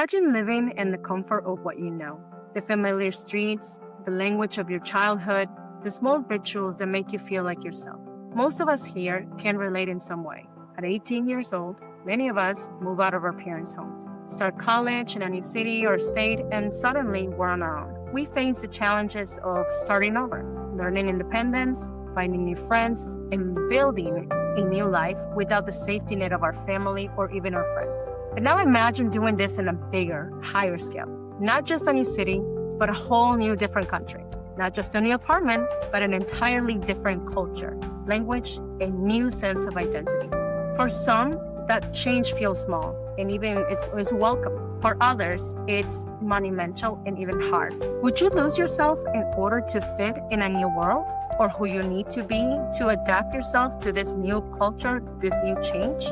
Imagine living in the comfort of what you know, the familiar streets, the language of your childhood, the small rituals that make you feel like yourself. Most of us here can relate in some way. At 18 years old, many of us move out of our parents' homes, start college in a new city or state, and suddenly we're on our own. We face the challenges of starting over, learning independence, finding new friends, and building a new life without the safety net of our family or even our friends. But now imagine doing this in a bigger, higher scale. Not just a new city, but a whole new different country. Not just a new apartment, but an entirely different culture, language, and new sense of identity. For some, that change feels small and even it's welcome. For others, it's monumental and even hard. Would you lose yourself in order to fit in a new world? Or who you need to be to adapt yourself to this new culture, this new change?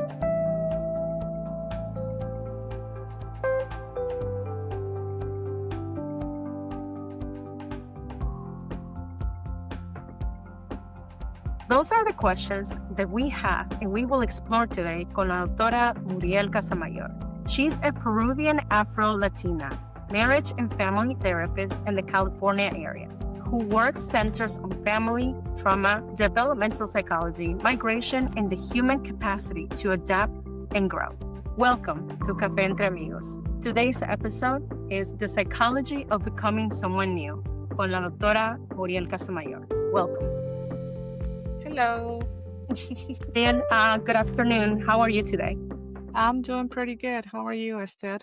Those are the questions that we have and we will explore today con la doctora Muriel Casamayor. She's a Peruvian Afro Latina, marriage and family therapist in the California area, who works centers on family, trauma, developmental psychology, migration, and the human capacity to adapt and grow. Welcome to Café Entre Amigos. Today's episode is The Psychology of Becoming Someone New con la doctora Muriel Casamayor. Welcome. Hello. And good afternoon. How are you today? I'm doing pretty good. How are you, Esther?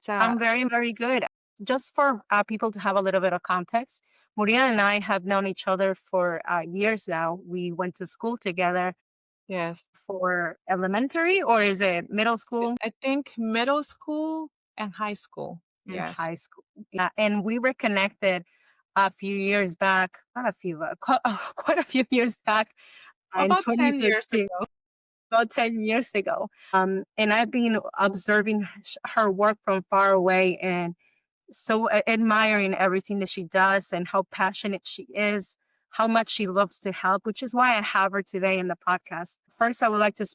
I'm very, very good. Just for people to have a little bit of context, Muriel and I have known each other for years now. We went to school together yes. for elementary, or is it middle school I think middle school and high school. and Yes. high school? Yeah, and we reconnected a few years back, not a few, quite a few years back in About 10 years 2013. ago. About 10 years ago. And I've been observing her work from far away and so admiring everything that she does and how passionate she is, how much she loves to help, which is why I have her today in the podcast. First, I would like to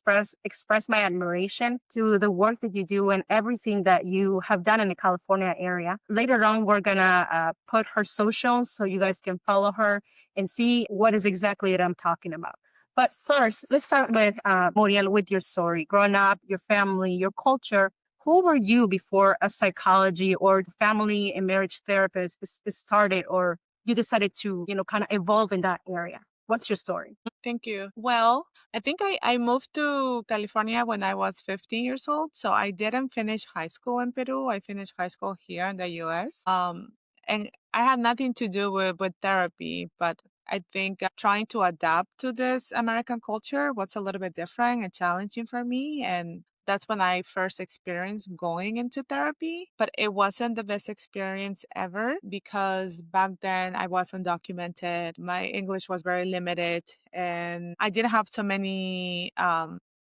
express my admiration to the work that you do and everything that you have done in the California area. Later on, we're going to put her socials so you guys can follow her and see what is exactly that I'm talking about. But first, let's start with Muriel, with your story. Growing up, your family, your culture. Who were you before a psychology or family and marriage therapist started, or you decided to, kind of evolve in that area? What's your story? Thank you. Well, I think I moved to California when I was 15 years old. So I didn't finish high school in Peru. I finished high school here in the US. And I had nothing to do with therapy, but I think trying to adapt to this American culture was a little bit different and challenging for me. And that's when I first experienced going into therapy. But it wasn't the best experience ever because back then I wasn't documented. My English was very limited and I didn't have so many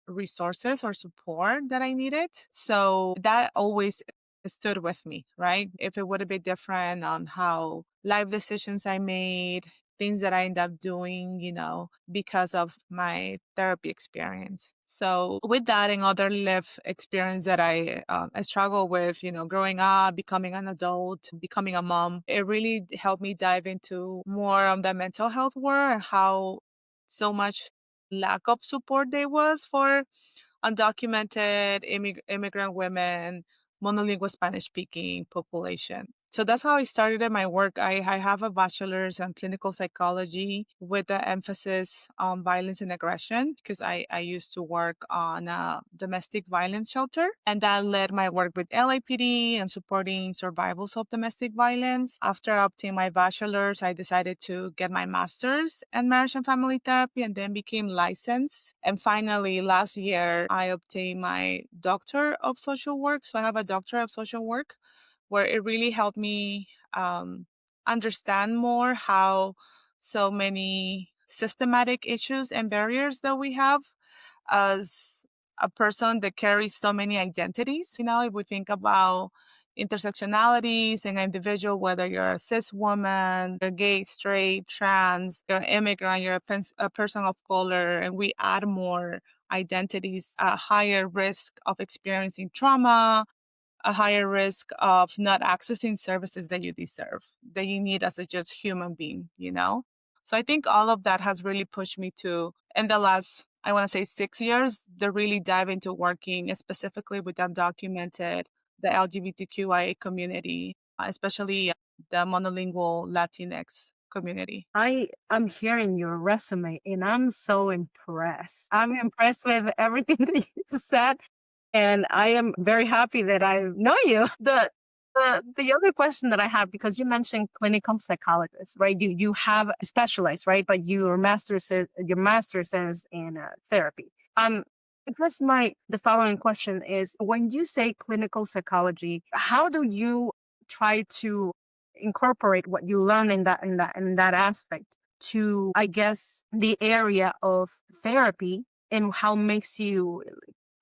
resources or support that I needed. So that always stood with me, right? If it would have been different on how life decisions I made, things that I end up doing, because of my therapy experience. So with that and other life experience that I struggle with, growing up, becoming an adult, becoming a mom, it really helped me dive into more on the mental health world and how so much lack of support there was for undocumented immigrant women, monolingual Spanish speaking population. So that's how I started in my work. I have a bachelor's in clinical psychology with the emphasis on violence and aggression because I used to work on a domestic violence shelter. And that led my work with LAPD and supporting survivors of domestic violence. After I obtained my bachelor's, I decided to get my master's in marriage and family therapy and then became licensed. And finally, last year, I obtained my doctor of social work. So I have a doctor of social work where it really helped me understand more how so many systematic issues and barriers that we have as a person that carries so many identities. If we think about intersectionalities in an individual, whether you're a cis woman, you're gay, straight, trans, you're an immigrant, you're a person of color, and we add more identities, a higher risk of experiencing trauma, a higher risk of not accessing services that you deserve, that you need as a just human being, you know? So I think all of that has really pushed me to, in the last, I want to say 6 years, to really dive into working specifically with undocumented, the LGBTQIA community, especially the monolingual Latinx community. I'm hearing your resume and I'm so impressed. I'm impressed with everything that you said, and I am very happy that I know you. The other question that I have, because you mentioned clinical psychologist, right? You have specialized, right? But your master's is in therapy. I guess my the following question is: when you say clinical psychology, how do you try to incorporate what you learn in that aspect to, I guess, the area of therapy, and how makes you,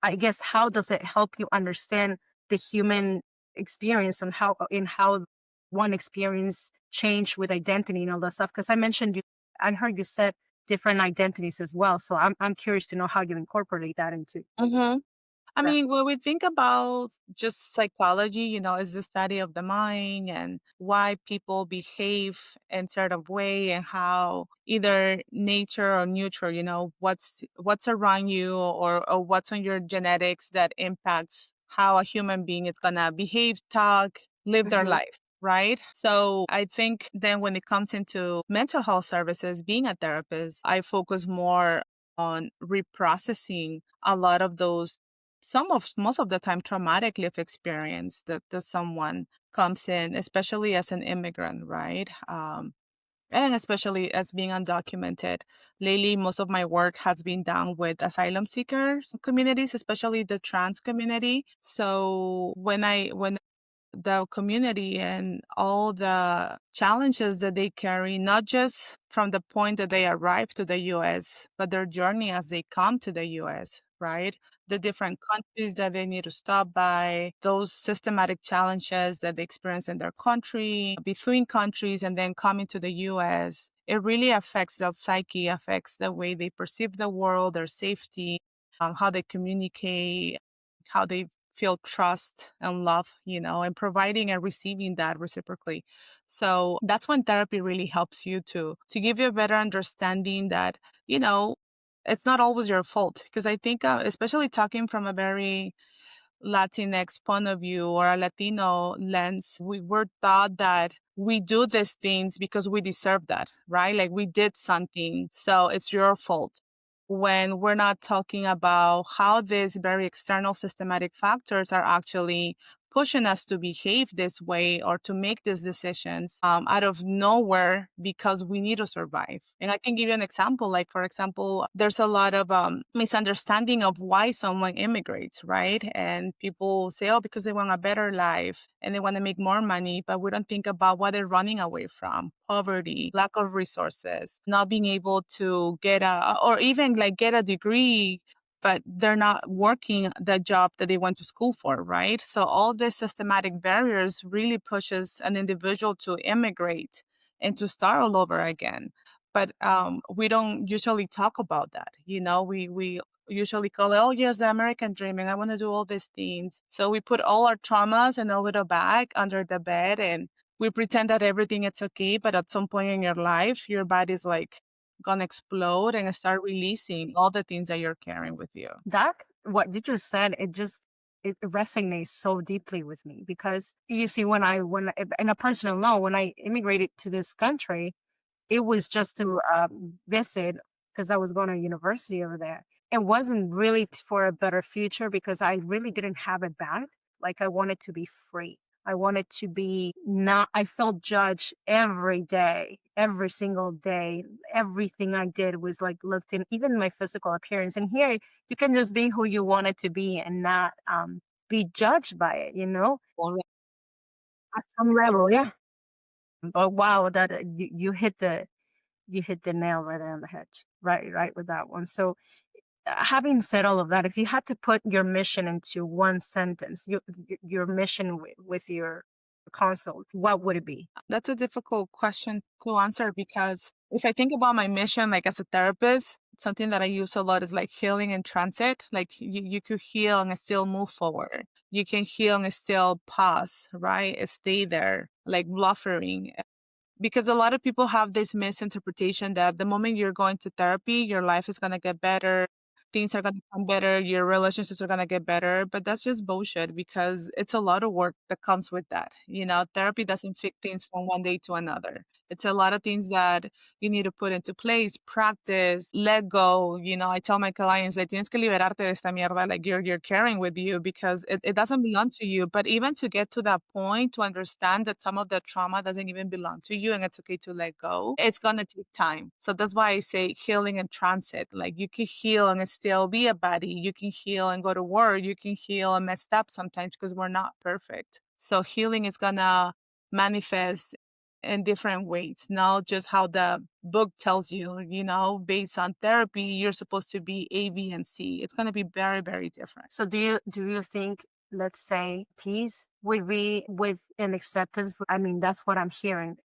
I guess, how does it help you understand the human experience, and how one experience change with identity and all that stuff? Because I heard you said different identities as well. So I'm curious to know how you incorporate that into I that. mean, when we think about just psychology, is the study of the mind and why people behave in certain way and how either nature or nurture, what's around you or what's on your genetics that impacts how a human being is gonna behave, talk, live their Hmm. life. Right. So I think then when it comes into mental health services, being a therapist, I focus more on reprocessing a lot of those some of most of the time traumatic life experience that someone comes in, especially as an immigrant, right? And especially as being undocumented. Lately, most of my work has been done with asylum seekers communities, especially the trans community. So when the community and all the challenges that they carry, not just from the point that they arrive to the US, but their journey as they come to the US, right? The different countries that they need to stop by, those systematic challenges that they experience in their country, between countries, and then coming to the US. It really affects their psyche, affects the way they perceive the world, their safety, how they communicate, how they feel trust and love, and providing and receiving that reciprocally. So that's when therapy really helps you to give you a better understanding that, you know, it's not always your fault. Because I think, especially talking from a very Latinx point of view or a Latino lens, we were taught that we do these things because we deserve that, right? Like we did something, so it's your fault. When we're not talking about how these very external systematic factors are actually pushing us to behave this way or to make these decisions out of nowhere because we need to survive. And I can give you an example. Like, for example, there's a lot of misunderstanding of why someone immigrates, right? And people say, oh, because they want a better life and they want to make more money, but we don't think about what they're running away from: poverty, lack of resources, not being able to get or even like get a degree, but they're not working the job that they went to school for, right? So all these systematic barriers really pushes an individual to immigrate and to start all over again. But we don't usually talk about that. We usually call it, oh yes, the American dreaming. I want to do all these things. So we put all our traumas in a little bag under the bed and we pretend that everything is okay. But at some point in your life, your body's like gonna explode and start releasing all the things that you're carrying with you. That what you just said, it resonates so deeply with me, because you see, in a personal note, when I immigrated to this country, it was just to visit, because I was going to university over there. It wasn't really for a better future, because I really didn't have it bad. Like, I wanted to be free. I wanted to be not, I felt judged every day, every single day. Everything I did was like looked in, even my physical appearance. And here you can just be who you wanted to be and not be judged by it, Well, at some level. Yeah. But wow, that you hit the nail right on the head, right with that one. So, having said all of that, if you had to put your mission into one sentence, your mission with your consult, what would it be? that's a difficult question to answer because if I think about my mission, like as a therapist, something that I use a lot is like healing in transit. Like you could heal and still move forward. You can heal and still pause, right? Stay there, like buffering. Because a lot of people have this misinterpretation that the moment you're going to therapy, your life is going to get better, things are going to come better, your relationships are going to get better. But that's just bullshit because it's a lot of work that comes with that. Therapy doesn't fix things from one day to another. It's a lot of things that you need to put into place, practice, let go. I tell my clients, like, tienes que liberarte de esta mierda, like you're carrying with you because it doesn't belong to you. But even to get to that point, to understand that some of the trauma doesn't even belong to you and it's okay to let go, it's gonna take time. So that's why I say healing in transit. Like you can heal and still be a body. You can heal and go to work. You can heal and messed up sometimes because we're not perfect. So healing is gonna manifest in different ways, not just how the book tells you, based on therapy, you're supposed to be A, B, and C. It's going to be very, very different. So do you think, let's say, peace would be with an acceptance? I mean, that's what I'm hearing.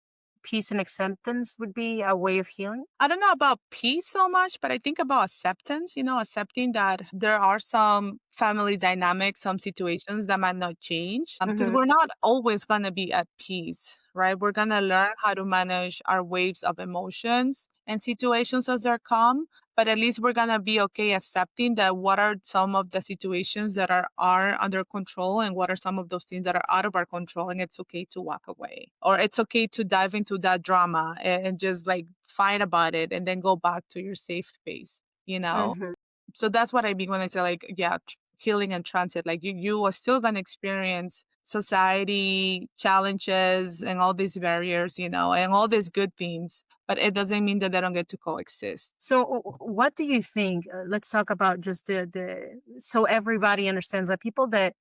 Peace and acceptance would be a way of healing. I don't know about peace so much, but I think about acceptance, accepting that there are some family dynamics, some situations that might not change because Mm-hmm. we're not always going to be at peace, right? We're going to learn how to manage our waves of emotions and situations as they come. But at least we're going to be okay accepting that what are some of the situations that are under control and what are some of those things that are out of our control. And it's okay to walk away or it's okay to dive into that drama and just like fight about it and then go back to your safe space, you know? Mm-hmm. So that's what I mean when I say like, yeah, healing and transit. Like you are still gonna experience society challenges and all these barriers, and all these good things, but it doesn't mean that they don't get to coexist. So, what do you think? Let's talk about just the so everybody understands that people that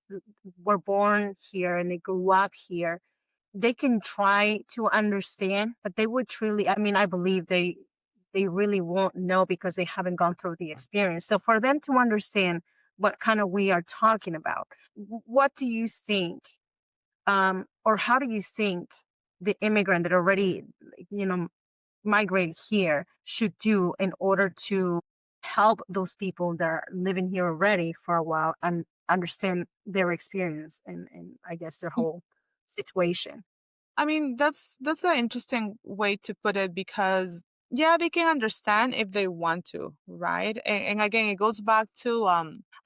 were born here and they grew up here, they can try to understand, but they would truly. I mean, I believe they really won't know because they haven't gone through the experience. So, for them to understand what kind of we are talking about, what do you think? Or how do you think the immigrant that already, you know, migrate here should do in order to help those people that are living here already for a while and understand their experience and I guess their whole situation. I mean, that's an interesting way to put it because yeah, they can understand if they want to, right? And again, it goes back to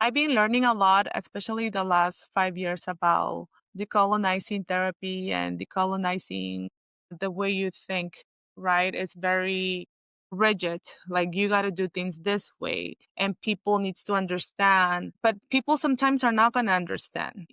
I've been learning a lot, especially the last 5 years, about decolonizing therapy and decolonizing the way you think, right? It's very rigid. Like you got to do things this way and people needs to understand, but people sometimes are not going to understand,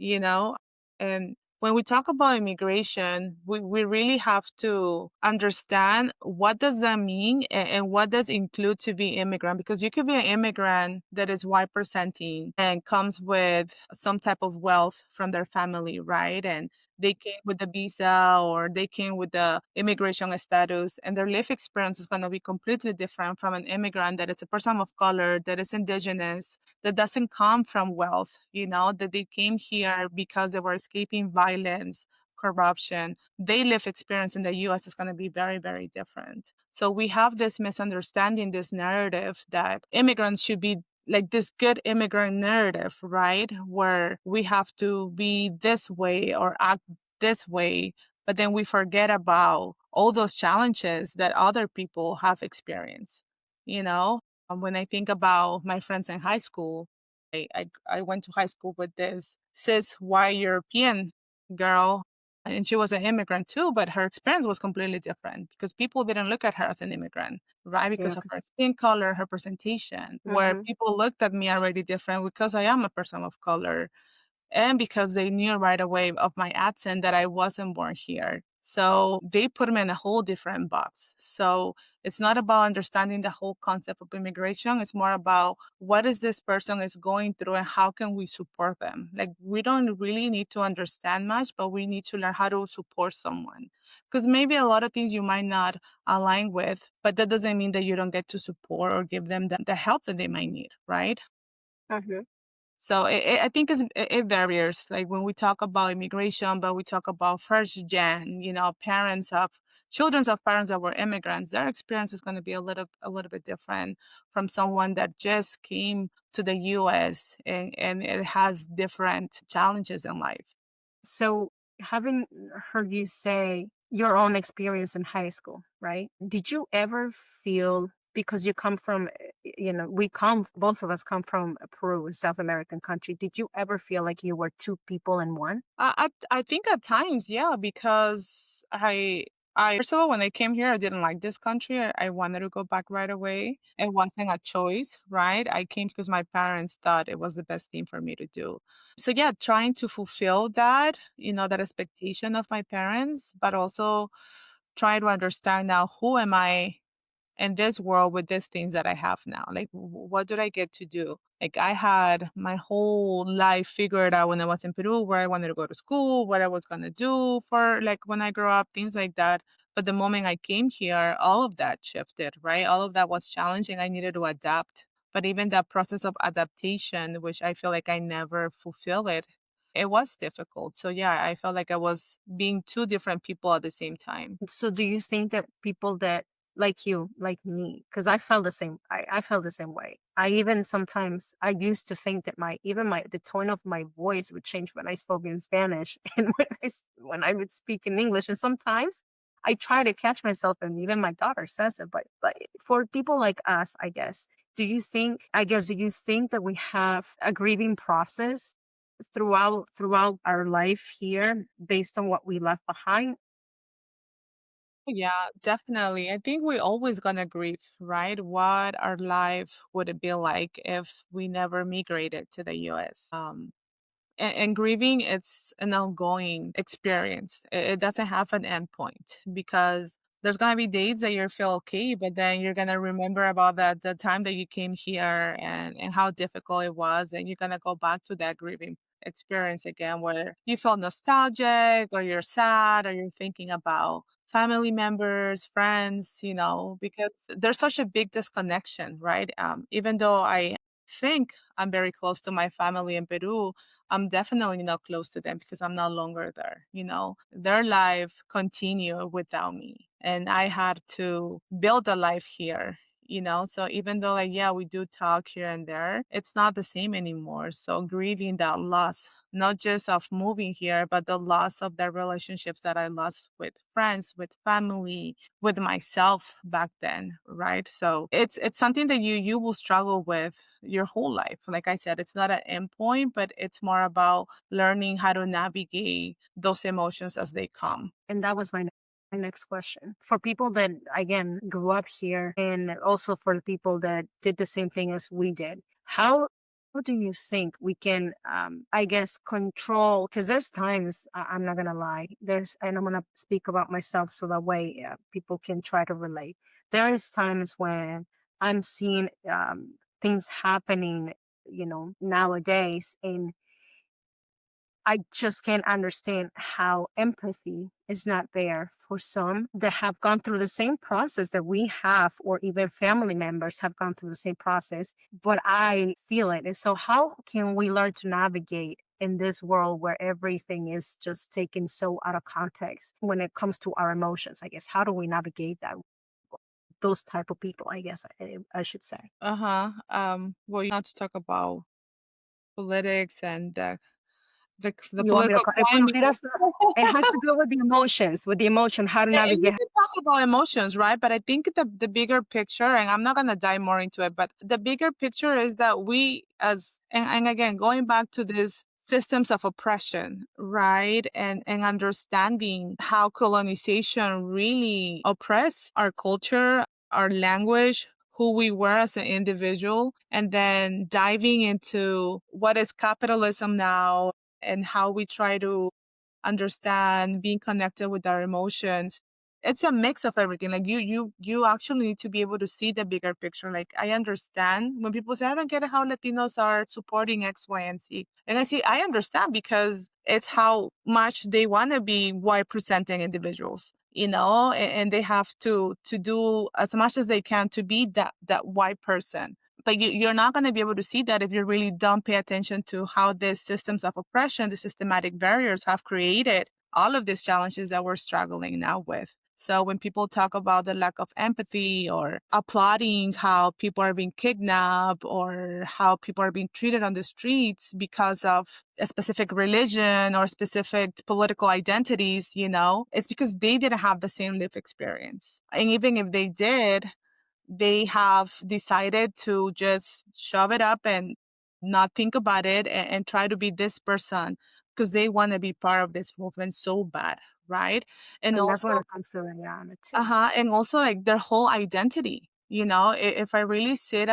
And when we talk about immigration, we really have to understand what does that mean and what does include to be immigrant because you could be an immigrant that is white presenting and comes with some type of wealth from their family, right? And they came with the visa or they came with the immigration status and their life experience is going to be completely different from an immigrant that is a person of color, that is indigenous, that doesn't come from wealth, that they came here because they were escaping violence, corruption. Their life experience in the US is going to be very, very different. So we have this misunderstanding, this narrative that immigrants should be like this good immigrant narrative, right? Where we have to be this way or act this way. But then we forget about all those challenges that other people have experienced, you know? When I think about my friends in high school, I went to high school with this cis white European girl, and she was an immigrant too, but her experience was completely different because people didn't look at her as an immigrant, right? Yeah. Because of her skin color, her presentation, where Mm-hmm. people looked at me already different because I am a person of color and because they knew right away of my accent that I wasn't born here. So they put me in a whole different box. So it's not about understanding the whole concept of immigration. It's more about what is this person is going through and how can we support them. Like we don't really need to understand much, but we need to learn how to support someone. Because maybe a lot of things you might not align with, but that doesn't mean that you don't get to support or give them the help that they might need, right? Mm-hmm. So I think it varies. Like when we talk about immigration, but we talk about first gen, parents of children of parents that were immigrants, their experience is going to be a little bit different from someone that just came to the US, and it has different challenges in life. So, having heard you say your own experience in high school, right? Did you ever feel, because you come from, we come, both of us come from Peru, a South American country. Did you ever feel like you were two people in one? I think at times, yeah, because I first of all, when I came here, I didn't like this country. I wanted to go back right away. It wasn't a choice, right? I came because my parents thought it was the best thing for me to do. So yeah, trying to fulfill that, that expectation of my parents, but also try to understand now, who am I in this world with these things that I have now? Like, what did I get to do? Like, I had my whole life figured out when I was in Peru, where I wanted to go to school, what I was going to do for like when I grow up, things like that. But the moment I came here, all of that shifted, right? All of that was challenging. I needed to adapt. But even that process of adaptation, which I feel like I never fulfill it, it was difficult. So yeah, I felt like I was being two different people at the same time. So do you think that people that like you, like me, because I felt the same way. I even sometimes I used to think that the tone of my voice would change when I spoke in Spanish and when I would speak in English. And sometimes I try to catch myself, and even my daughter says it. But for people like us, I guess, do you think that we have a grieving process throughout our life here based on what we left behind? Yeah, definitely. I think we always gonna grieve, right? What our life would it be like if we never migrated to the US? And grieving, it's an ongoing experience. It doesn't have an endpoint because there's gonna be days that you feel okay, but then you're gonna remember about that the time that you came here and how difficult it was, and you're gonna go back to that grieving experience again where you feel nostalgic or you're sad or you're thinking about family members, friends, because there's such a big disconnection, right? Even though I think I'm very close to my family in Peru, I'm definitely not close to them because I'm no longer there. Their life continued without me. And I had to build a life here. So even though, like, yeah, we do talk here and there, it's not the same anymore. So grieving that loss, not just of moving here, but the loss of the relationships that I lost with friends, with family, with myself back then, right? So it's something that you will struggle with your whole life. Like I said, it's not an endpoint, but it's more about learning how to navigate those emotions as they come. And that was my next question. For people that, again, grew up here, and also for the people that did the same thing as we did, how do you think we can, I guess, control? Because there's times, I'm not going to lie, and I'm going to speak about myself so that way people can try to relate. There is times when I'm seeing things happening, nowadays, and I just can't understand how empathy is not there for some that have gone through the same process that we have, or even family members have gone through the same process, but I feel it. And so, how can we learn to navigate in this world where everything is just taken so out of context when it comes to our emotions? I guess, how do we navigate that? Those type of people, I guess I should say. Uh-huh. Well, you want to talk about politics and the You want me to political call? But climate. it has to go with the emotions, how to And you navigate. can talk about emotions, right? But I think the bigger picture, and I'm not gonna dive more into it, but the bigger picture is that we as and again going back to these systems of oppression, right? And understanding how colonization really oppressed our culture, our language, who we were as an individual, and then diving into what is capitalism now and how we try to understand being connected with our emotions. It's a mix of everything. Like you actually need to be able to see the bigger picture. Like, I understand when people say, I don't get how Latinos are supporting X, Y, and Z, and I see, I understand, because it's how much they want to be white presenting individuals, and they have to do as much as they can to be that white person. But you're not going to be able to see that if you really don't pay attention to how these systems of oppression, the systematic barriers, have created all of these challenges that we're struggling now with. So when people talk about the lack of empathy or applauding how people are being kidnapped or how people are being treated on the streets because of a specific religion or specific political identities, it's because they didn't have the same life experience. And even if they did, they have decided to just shove it up and not think about it and try to be this person because they want to be part of this movement so bad, right? And And that's also when it comes to Rihanna too. uh-huh, and also, like, their whole identity, if I really sit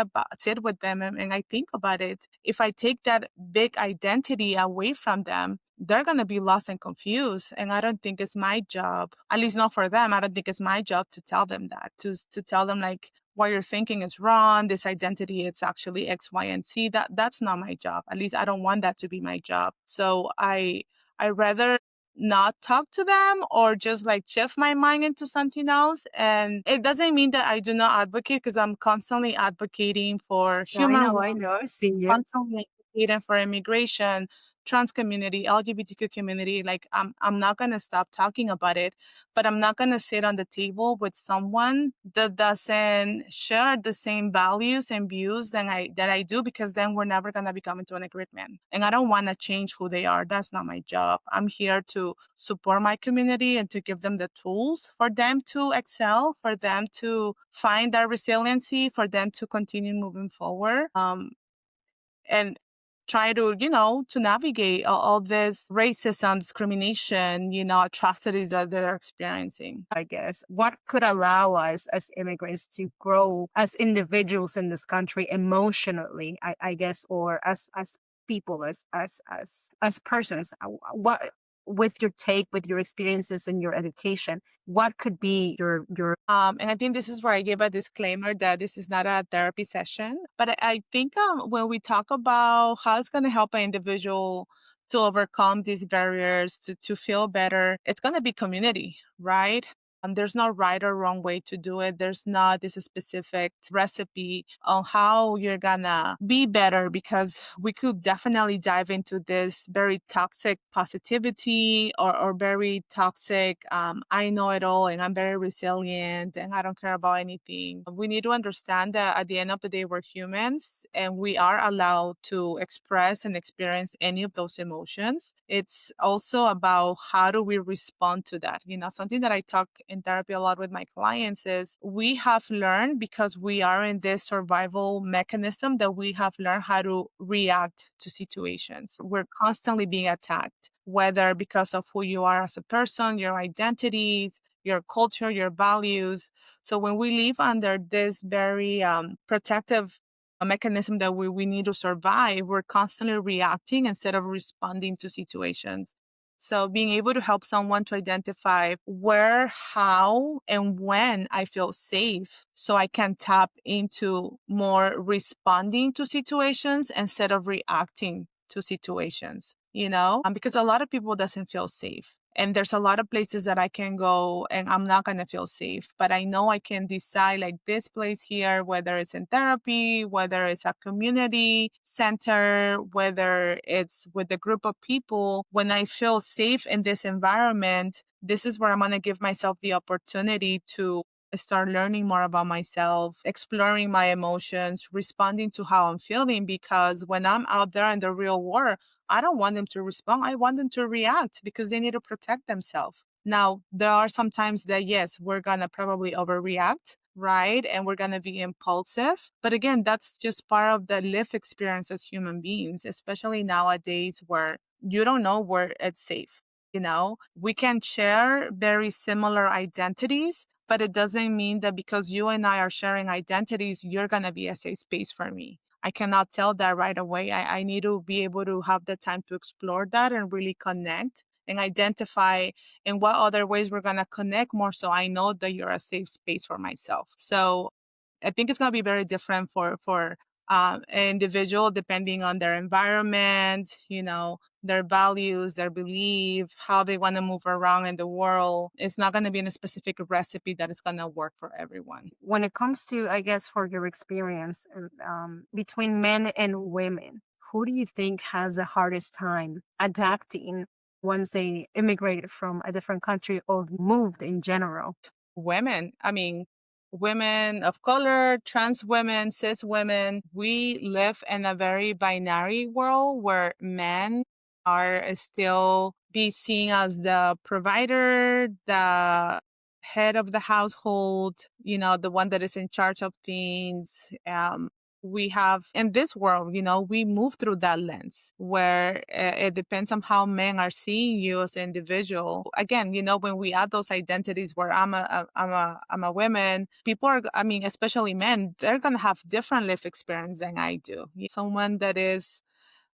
with them and I think about it, if I take that big identity away from them, they're gonna be lost and confused, and I don't think it's my job, at least not for them. I don't think it's my job to tell them that, to tell them, like, what you're thinking is wrong, this identity, it's actually X, Y, and Z. That's not my job. At least I don't want that to be my job. So I rather not talk to them or just like shift my mind into something else. And it doesn't mean that I do not advocate because I'm constantly advocating for human I know, I've seen you. constantly advocating for immigration, trans community, LGBTQ community. Like I'm not gonna stop talking about it, but I'm not gonna sit on the table with someone that doesn't share the same values and views that I do, because then we're never gonna become into an agreement. And I don't wanna change who they are. That's not my job. I'm here to support my community and to give them the tools for them to excel, for them to find that resiliency, for them to continue moving forward. And try to navigate all this racism, discrimination, atrocities that they're experiencing. I guess, what could allow us as immigrants to grow as individuals in this country emotionally, I guess, or as people, as persons. What, with your take, with your experiences and your education, what could be your And I think this is where I give a disclaimer that this is not a therapy session. But I think when we talk about how it's going to help an individual to overcome these barriers, to feel better, it's going to be community, right? There's no right or wrong way to do it. There's not this specific recipe on how you're gonna be better, because we could definitely dive into this very toxic positivity, or very toxic, I know it all and I'm very resilient and I don't care about anything. We need to understand that at the end of the day, we're humans and we are allowed to express and experience any of those emotions. It's also about how do we respond to that. Something that I talk in therapy a lot with my clients is we have learned, because we are in this survival mechanism, that we have learned how to react to situations. We're constantly being attacked, whether because of who you are as a person, your identities, your culture, your values. So when we live under this very protective mechanism that we need to survive, we're constantly reacting instead of responding to situations. So being able to help someone to identify where, how, and when I feel safe, so I can tap into more responding to situations instead of reacting to situations, because a lot of people doesn't feel safe. And there's a lot of places that I can go and I'm not going to feel safe, but I know I can decide, like, this place here, whether it's in therapy, whether it's a community center, whether it's with a group of people, when I feel safe in this environment, this is where I'm going to give myself the opportunity to start learning more about myself, exploring my emotions, responding to how I'm feeling. Because when I'm out there in the real world, I don't want them to respond. I want them to react because they need to protect themselves. Now, there are some times that, yes, we're going to probably overreact, right? And we're going to be impulsive. But again, that's just part of the lived experience as human beings, especially nowadays where you don't know where it's safe. We can share very similar identities, but it doesn't mean that because you and I are sharing identities, you're going to be a safe space for me. I cannot tell that right away. I need to be able to have the time to explore that and really connect and identify in what other ways we're going to connect more, so I know that you're a safe space for myself. So I think it's going to be very different for an individual depending on their environment, their values, their belief, how they want to move around in the world. It's not going to be in a specific recipe that is going to work for everyone. when it comes to, I guess, for your experience, between men and women, who do you think has the hardest time adapting once they immigrated from a different country or moved in general? Women. I mean, women of color, trans women, cis women, we live in a very binary world where men are still be seen as the provider, the head of the household, the one that is in charge of things. We have in this world, we move through that lens where it depends on how men are seeing you as an individual. Again, when we add those identities where I'm a woman, people are, I mean, especially men, they're going to have different life experience than I do. Someone that is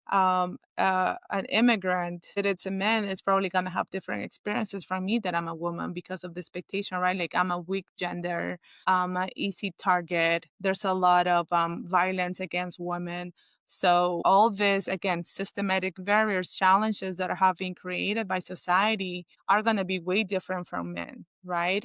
an immigrant that it's a man is probably going to have different experiences from me that I'm a woman because of the expectation, right? Like I'm a weak gender, I'm an easy target. There's a lot of violence against women. So all this, again, systematic barriers, challenges that have been created by society are going to be way different from men, right?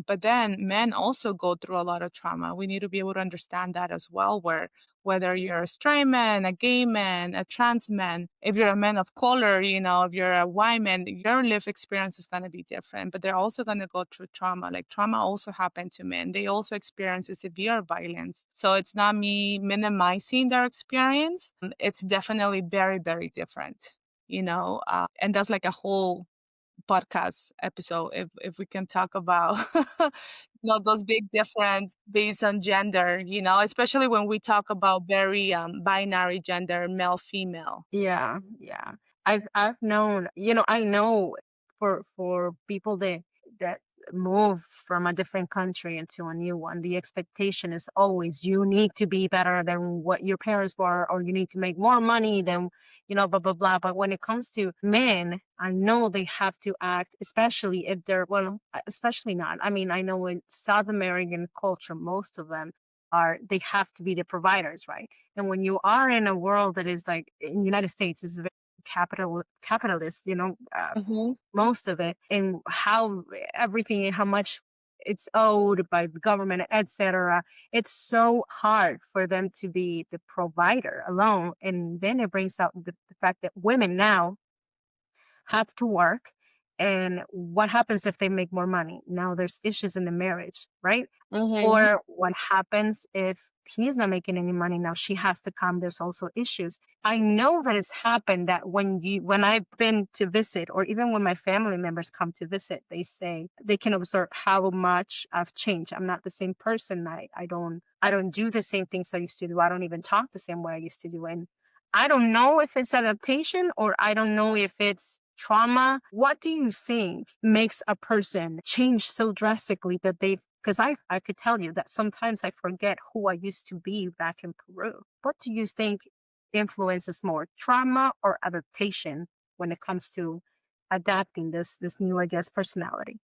But then men also go through a lot of trauma. We need to be able to understand that as well, where whether you're a straight man, a gay man, a trans man, if you're a man of color, if you're a white man, your life experience is going to be different, but they're also going to go through trauma. Like trauma also happened to men. They also experience severe violence. So it's not me minimizing their experience. It's definitely very, very different, and that's like a whole podcast episode if we can talk about those big difference based on gender, especially when we talk about very binary gender, male female. Yeah, yeah. I've known, I know for people that move from a different country into a new one, the expectation is always you need to be better than what your parents were, or you need to make more money than, blah blah blah. But when it comes to men, I know they have to act, especially if they're well, especially not. I mean, I know in South American culture, most of them they have to be the providers, right? And when you are in a world that is like in the United States is very capitalist, Hmm. most of it, and how everything and how much it's owed by the government, etc. It's so hard for them to be the provider alone. And then it brings out the fact that women now have to work. And what happens if they make more money? Now there's issues in the marriage, right? Hmm. Or what happens if he's not making any money? Now she has to come. There's also issues. I know that it's happened that when I've been to visit, or even when my family members come to visit, they say they can observe how much I've changed. I'm not the same person. I don't do the same things I used to do. I don't even talk the same way I used to do. And I don't know if it's adaptation or I don't know if it's trauma. What do you think makes a person change so drastically that because I could tell you that sometimes I forget who I used to be back in Peru. What do you think influences more, trauma or adaptation when it comes to adapting this new, I guess, personality?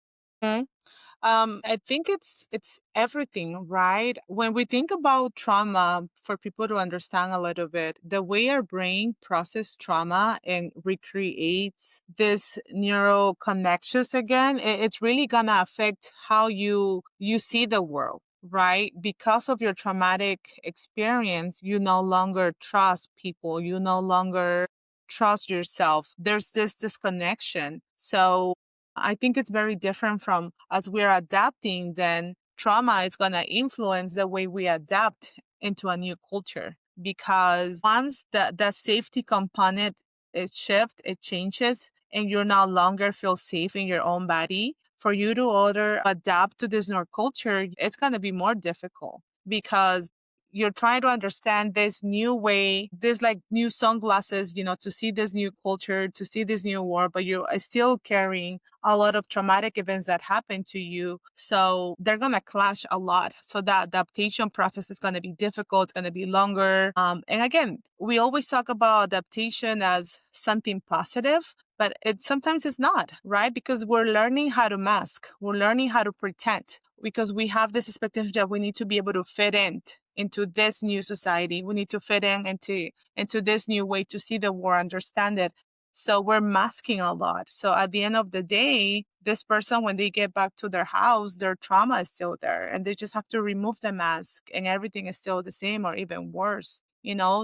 I think it's everything, right? When we think about trauma, for people to understand a little bit, the way our brain processes trauma and recreates this neural connections again, it's really gonna affect how you see the world. Right? Because of your traumatic experience, you no longer trust people. You no longer trust yourself. There's this disconnection. So I think it's very different from as we're adapting, then trauma is going to influence the way we adapt into a new culture. Because once the safety component it shifts, it changes, and you no longer feel safe in your own body, for you to order adapt to this new culture, it's going to be more difficult because you're trying to understand this new way, this like new sunglasses, to see this new culture, to see this new world, but you're still carrying a lot of traumatic events that happen to you. So they're going to clash a lot. So that adaptation process is going to be difficult. It's going to be longer. And again, we always talk about adaptation as something positive, but it sometimes it's not, right? Because we're learning how to mask. We're learning how to pretend because we have this expectation that we need to be able to fit in into this new society. We need to fit in into this new way to see the world, understand it. So we're masking a lot. So at the end of the day, this person, when they get back to their house, their trauma is still there and they just have to remove the mask and everything is still the same or even worse.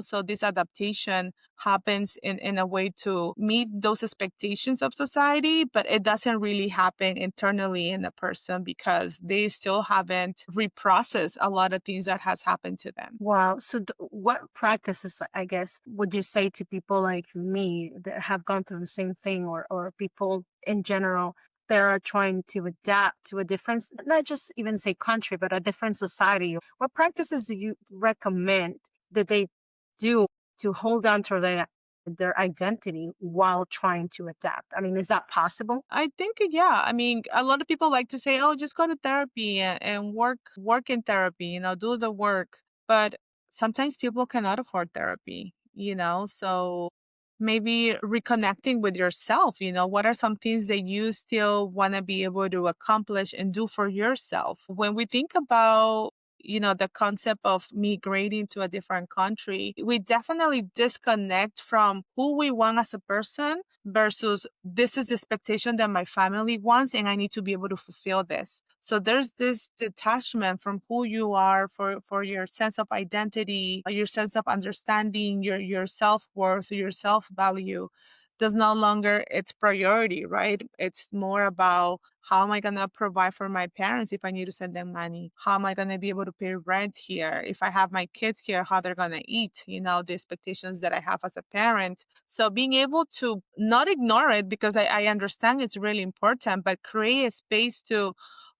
So this adaptation happens in a way to meet those expectations of society, but it doesn't really happen internally in a person because they still haven't reprocessed a lot of things that has happened to them. Wow. So, what practices, I guess, would you say to people like me that have gone through the same thing, or people in general that are trying to adapt to a different, not just even say country, but a different society? What practices do you recommend that they do to hold on to their identity while trying to adapt? I mean, is that possible? I think, yeah. I mean, a lot of people like to say, "Oh, just go to therapy and work in therapy, do the work." But sometimes people cannot afford therapy. So maybe reconnecting with yourself, what are some things that you still want to be able to accomplish and do for yourself? When we think about the concept of migrating to a different country, we definitely disconnect from who we want as a person versus this is the expectation that my family wants and I need to be able to fulfill this. So there's this detachment from who you are for your sense of identity, your sense of understanding, your self-worth, your self-value does no longer its priority, right? It's more about how am I going to provide for my parents if I need to send them money? How am I going to be able to pay rent here? If I have my kids here, how they're going to eat, the expectations that I have as a parent. So being able to not ignore it because I understand it's really important, but create a space to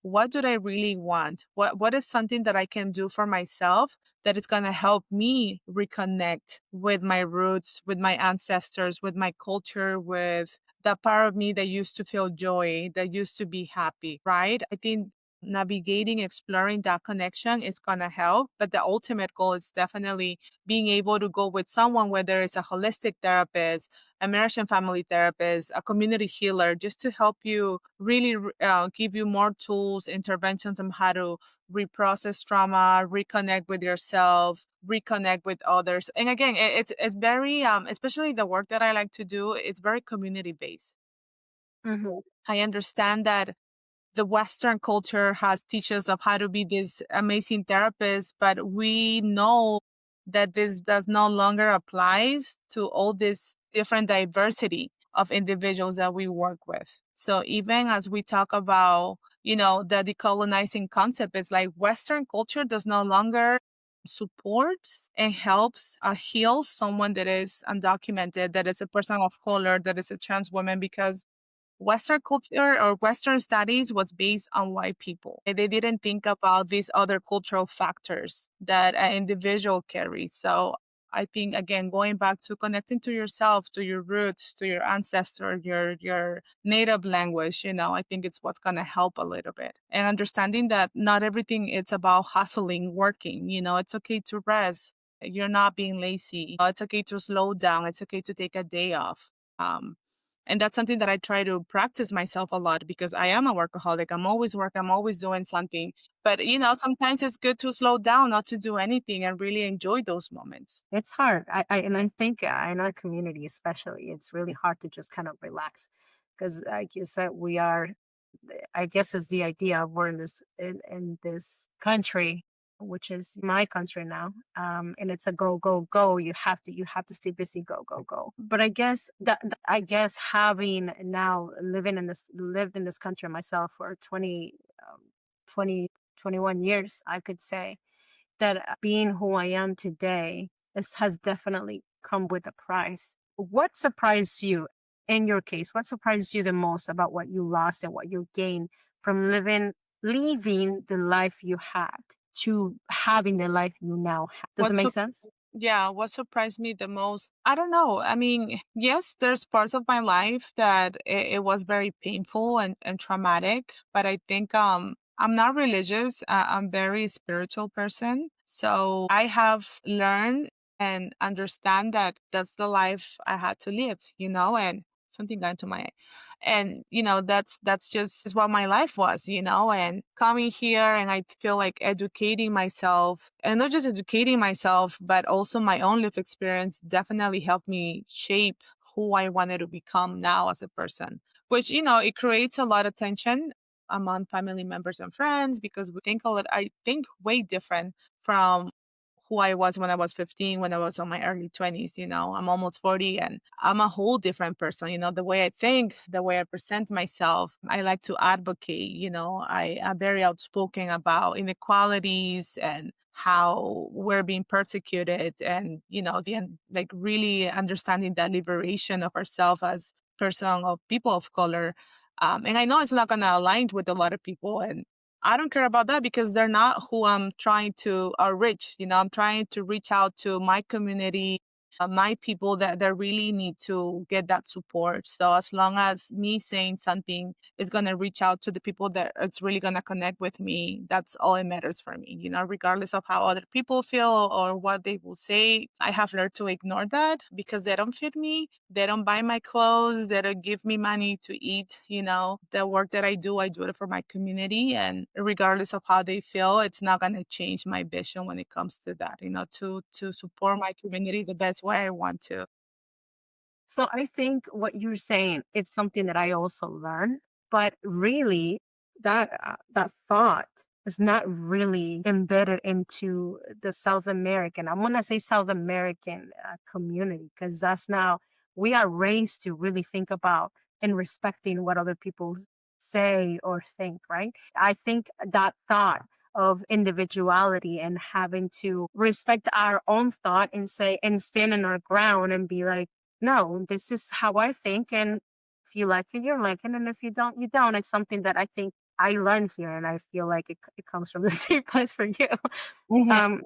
what do I really want? What is something that I can do for myself that is going to help me reconnect with my roots, with my ancestors, with my culture, with the part of me that used to feel joy, that used to be happy, right? I think navigating, exploring that connection is going to help. But the ultimate goal is definitely being able to go with someone, whether it's a holistic therapist, immersion family therapist, a community healer, just to help you really give you more tools, interventions on how to reprocess trauma, reconnect with yourself, reconnect with others. And again, it's very especially the work that I like to do, it's very community based. Hmm. I understand that the Western culture has teachers of how to be this amazing therapist, but we know that this does no longer applies to all this different diversity of individuals that we work with. So even as we talk about, the decolonizing concept, it's like Western culture does no longer supports and helps heal someone that is undocumented, that is a person of color, that is a trans woman, because Western culture or Western studies was based on white people. And they didn't think about these other cultural factors that an individual carries. So I think again, going back to connecting to yourself, to your roots, to your ancestor, your native language, I think it's what's gonna help a little bit. And understanding that not everything it's about hustling, working. It's okay to rest. You're not being lazy. It's okay to slow down. It's okay to take a day off. Um, and that's something that I try to practice myself a lot because I am a workaholic. I'm always working, I'm always doing something. But, sometimes it's good to slow down, not to do anything and really enjoy those moments. It's hard. And I think in our community, especially, it's really hard to just kind of relax because, like you said, we are. I guess is the idea of we're in this country, which is my country now, and it's a go go go. You have to stay busy, go go go. But I guess I guess having now lived in this country myself for 20 21 years, I could say that being who I am today has definitely come with a price. What surprised you in your case? What surprised you the most about what you lost and what you gained from leaving the life you had to having the life you now have? Does it What make su- sense? yeah, what surprised me the most? I don't know. I mean, yes, there's parts of my life that it was very painful and traumatic, but I think I'm not religious. I'm very spiritual person. So I have learned and understand that that's the life I had to live, and something got into my and that's just is what my life was, and coming here and I feel like educating myself, and not just educating myself but also my own life experience definitely helped me shape who I wanted to become now as a person, which it creates a lot of tension among family members and friends because we think a lot I think way different from who I was when I was 15, when I was on my early 20s. I'm almost 40 and I'm a whole different person. The way I think, the way I present myself, I like to advocate. I am very outspoken about inequalities and how we're being persecuted, and like really understanding that liberation of ourselves as person of people of color. And I know it's not going to align with a lot of people, and I don't care about that because they're not who I'm trying to reach. I'm trying to reach out to my community, my people that really need to get that support. So as long as me saying something is going to reach out to the people that it's really going to connect with me, that's all it matters for me. Regardless of how other people feel or what they will say, I have learned to ignore that because they don't fit me. They don't buy my clothes. They don't give me money to eat. The work that I do it for my community. And regardless of how they feel, it's not going to change my vision when it comes to that, to support my community the best way I want to. So I think what you're saying, it's something that I also learned, but really that thought is not really embedded into the South American. I'm gonna say South American community because that's now we are raised to really think about and respecting what other people say or think, right? I think that thought of individuality and having to respect our own thought and say and stand in our ground and be like, no, this is how I think. And if you like it, you're like it. And if you don't, you don't. It's something that I think I learned here. And I feel like it comes from the same place for you. Mhm. Um,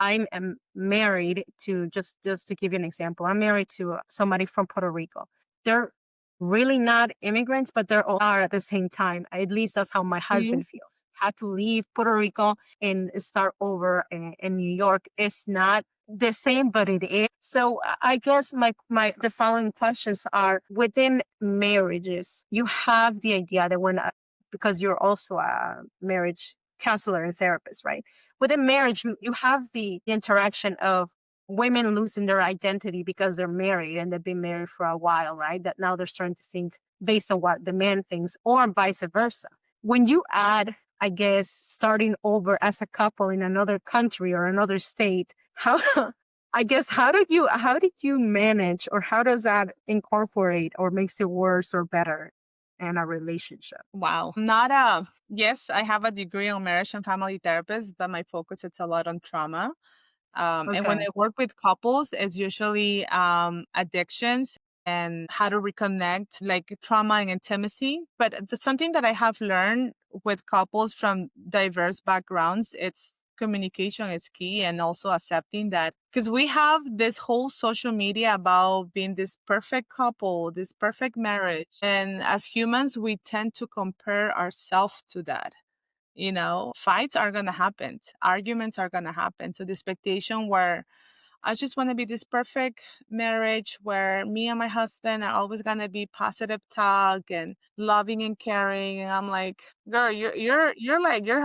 I am married to just to give you an example. I'm married to somebody from Puerto Rico. They're really not immigrants, but they're all are at the same time. At least that's how my Mhm. husband feels. Had to leave Puerto Rico and start over in New York. It's not the same, but it is. So I guess my the following questions are within marriages. You have the idea that because you're also a marriage counselor and therapist, right? Within marriage, you have the interaction of women losing their identity because they're married and they've been married for a while, right? That now they're starting to think based on what the man thinks, or vice versa. When you add, I guess, starting over as a couple in another country or another state, how I guess how did you manage, or how does that incorporate or makes it worse or better in a relationship? Wow. Yes, I have a degree on marriage and family therapist, but my focus it's a lot on trauma. And when Okay. I work with couples, it's usually addictions and how to reconnect, like trauma and intimacy. But something that I have learned with couples from diverse backgrounds, it's communication is key, and also accepting that because we have this whole social media about being this perfect couple, this perfect marriage. And as humans, we tend to compare ourselves to that. Fights are going to happen, arguments are going to happen. So the expectation where I just want to be this perfect marriage where me and my husband are always going to be positive talk and loving and caring. And I'm like, girl, you're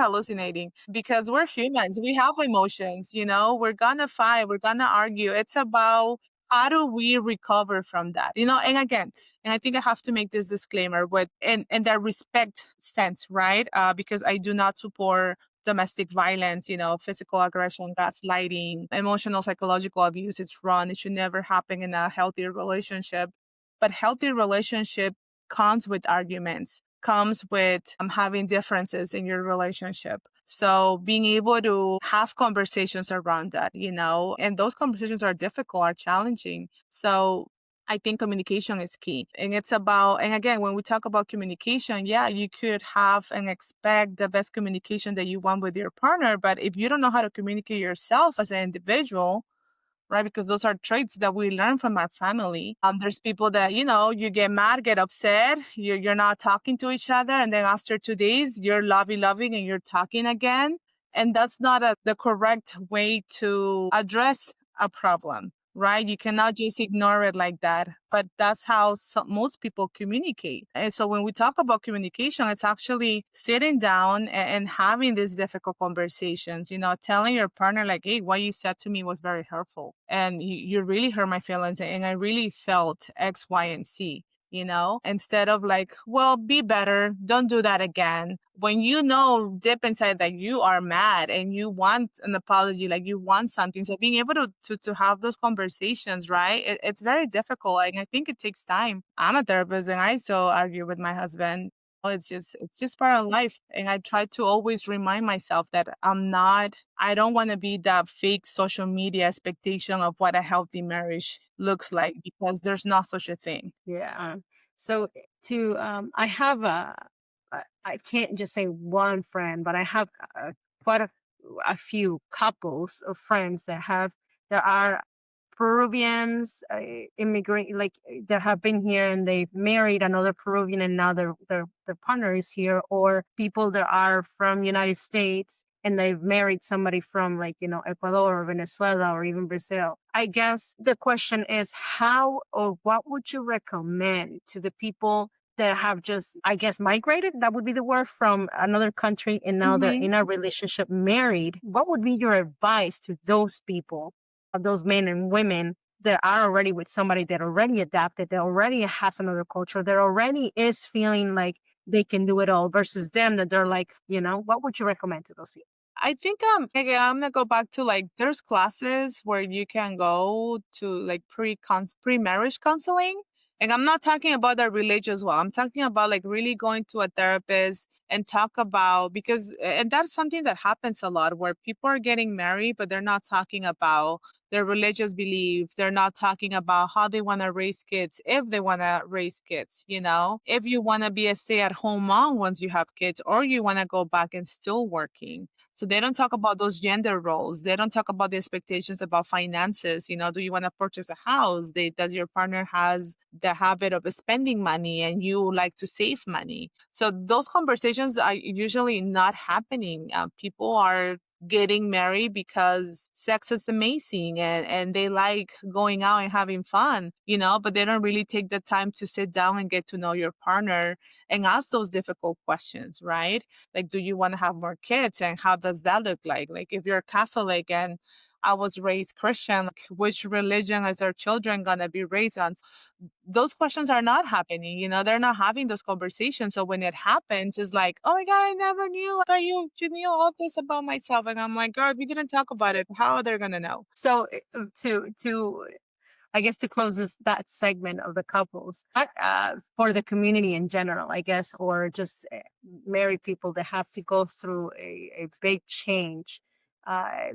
hallucinating because we're humans. We have emotions, we're going to fight, we're going to argue. It's about how do we recover from that? And again, and I think I have to make this disclaimer with in that respect sense, right? Because I do not support domestic violence, physical aggression, gaslighting, emotional, psychological abuse. It's wrong. It should never happen in a healthy relationship. But healthy relationship comes with arguments, comes with having differences in your relationship. So being able to have conversations around that, and those conversations are difficult, are challenging. So I think communication is key. And it's about, and again, when we talk about communication, yeah, you could have and expect the best communication that you want with your partner. But if you don't know how to communicate yourself as an individual, right? Because those are traits that we learn from our family. There's people that, you get mad, get upset, you're not talking to each other. And then after 2 days, you're loving and you're talking again. And that's not the correct way to address a problem, right? You cannot just ignore it like that. But that's how most people communicate. And so when we talk about communication, it's actually sitting down and having these difficult conversations, telling your partner, like, hey, what you said to me was very hurtful. And you really hurt my feelings. And I really felt X, Y, and Z. instead of like, well, be better, don't do that again. When you know deep inside that you are mad and you want an apology, like you want something. So being able to have those conversations, right? It's very difficult. And I think it takes time. I'm a therapist and I still argue with my husband. It's just part of life. And I try to always remind myself that I don't want to be that fake social media expectation of what a healthy marriage looks like, because there's not such a thing. Yeah. So to I have I can't just say one friend, but I have quite a few couples of friends that have there are Peruvians, immigrant, like that have been here and they've married another Peruvian and now their partner is here, or people that are from United States and they've married somebody from, like, Ecuador or Venezuela or even Brazil. I guess the question is how or what would you recommend to the people that have just, I guess, migrated, that would be the word, from another country and now they're Hmm. in a relationship married? What would be your advice to those people, of those men and women that are already with somebody that already adapted, that already has another culture, that already is feeling like they can do it all, versus them that they're like, what would you recommend to those people? I think again, I'm gonna go back to like there's classes where you can go to like pre-marriage counseling. And I'm not talking about the religious one. I'm talking about like really going to a therapist and talk about, because and that's something that happens a lot where people are getting married, but they're not talking about their religious belief. They're not talking about how they want to raise kids, if they want to raise kids. If you want to be a stay-at-home mom once you have kids, or you want to go back and still working. So they don't talk about those gender roles. They don't talk about the expectations about finances. Do you want to purchase a house? Does your partner has the habit of spending money and you like to save money? So those conversations are usually not happening. People are getting married because sex is amazing and they like going out and having fun, but they don't really take the time to sit down and get to know your partner and ask those difficult questions, right? Like, do you want to have more kids and how does that look like? Like, if you're Catholic and I was raised Christian, like, which religion is our children going to be raised on? Those questions are not happening. They're not having those conversations. So when it happens, it's like, oh my God, I never knew. I thought you knew all this about myself. And I'm like, girl, we didn't talk about it. How are they going to know? So to I guess to close that segment of the couples, for the community in general, I guess, or just married people that have to go through a big change,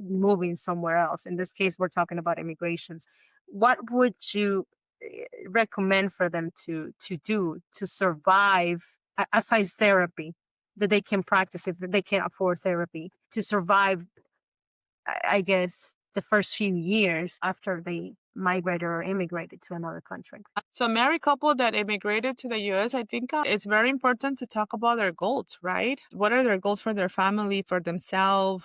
moving somewhere else. In this case, we're talking about immigrations. What would you recommend for them to do to survive, aside therapy that they can practice if they can't afford therapy, to survive, I guess, the first few years after they migrated or immigrated to another country? So, married couple that immigrated to the US, I think it's very important to talk about their goals, right? What are their goals for their family, for themselves?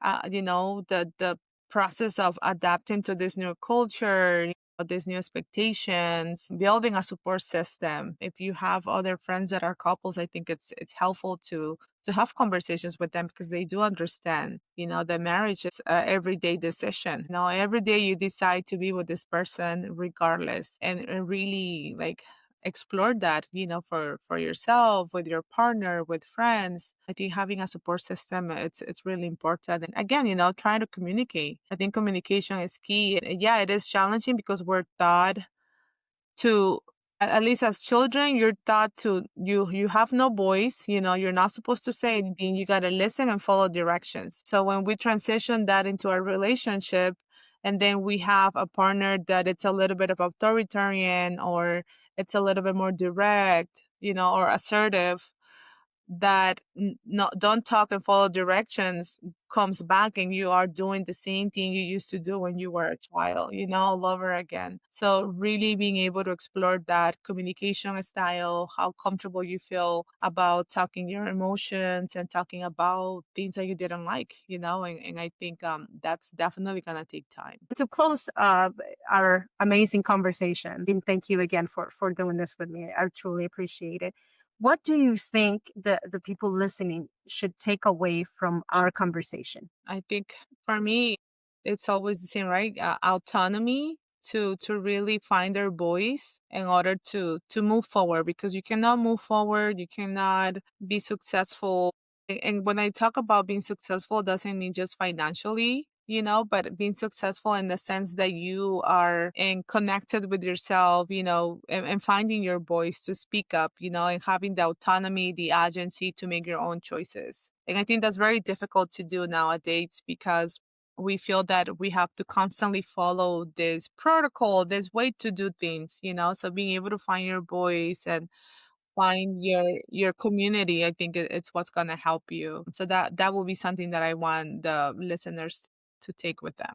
The process of adapting to this new culture, these new expectations, building a support system. If you have other friends that are couples, I think it's helpful to have conversations with them, because they do understand, that marriage is a everyday decision. Every day you decide to be with this person regardless, and really like explore that, for yourself, with your partner, with friends. I think having a support system, it's really important. And again, trying to communicate. I think communication is key. And yeah, it is challenging because we're taught to, at least as children, you're taught to, you have no voice. You're not supposed to say anything. You got to listen and follow directions. So when we transition that into a relationship, and then we have a partner that it's a little bit of authoritarian, or it's a little bit more direct, or assertive, that no, don't talk and follow directions, comes back and you are doing the same thing you used to do when you were a child, all over again. So really being able to explore that communication style, how comfortable you feel about talking your emotions and talking about things that you didn't like, and I think that's definitely gonna take time. To close our amazing conversation, and thank you again for doing this with me. I truly appreciate it. What do you think the people listening should take away from our conversation? I think for me, it's always the same, right? Autonomy. to really find their voice in order to move forward, because you cannot move forward, you cannot be successful. And when I talk about being successful, it doesn't mean just financially, but being successful in the sense that you are in connected with yourself, and finding your voice to speak up, and having the autonomy, the agency to make your own choices. And I think that's very difficult to do nowadays, because we feel that we have to constantly follow this protocol, this way to do things, so being able to find your voice and find your community, I think it's what's gonna help you. So that will be something that I want the listeners to take with them.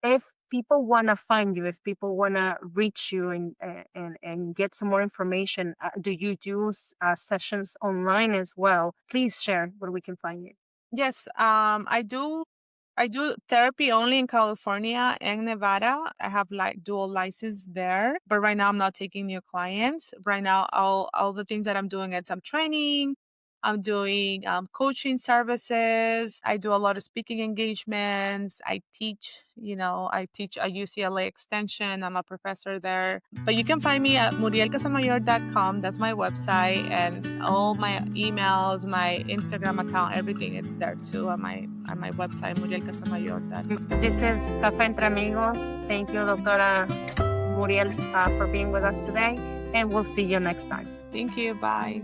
If people want to find you, if people want to reach you and get some more information, do you do sessions online as well? Please share where we can find you. Yes, I do therapy only in California and Nevada. I have like dual license there, but right now I'm not taking new clients. Right now, all the things that I'm doing is I'm training, I'm doing coaching services. I do a lot of speaking engagements. I teach at UCLA Extension. I'm a professor there. But you can find me at murielcasamayor.com. That's my website, and all my emails, my Instagram account, everything is there too on my website, murielcasamayor.com. This is Café Entre Amigos. Thank you, Doctora Muriel, for being with us today, and we'll see you next time. Thank you. Bye.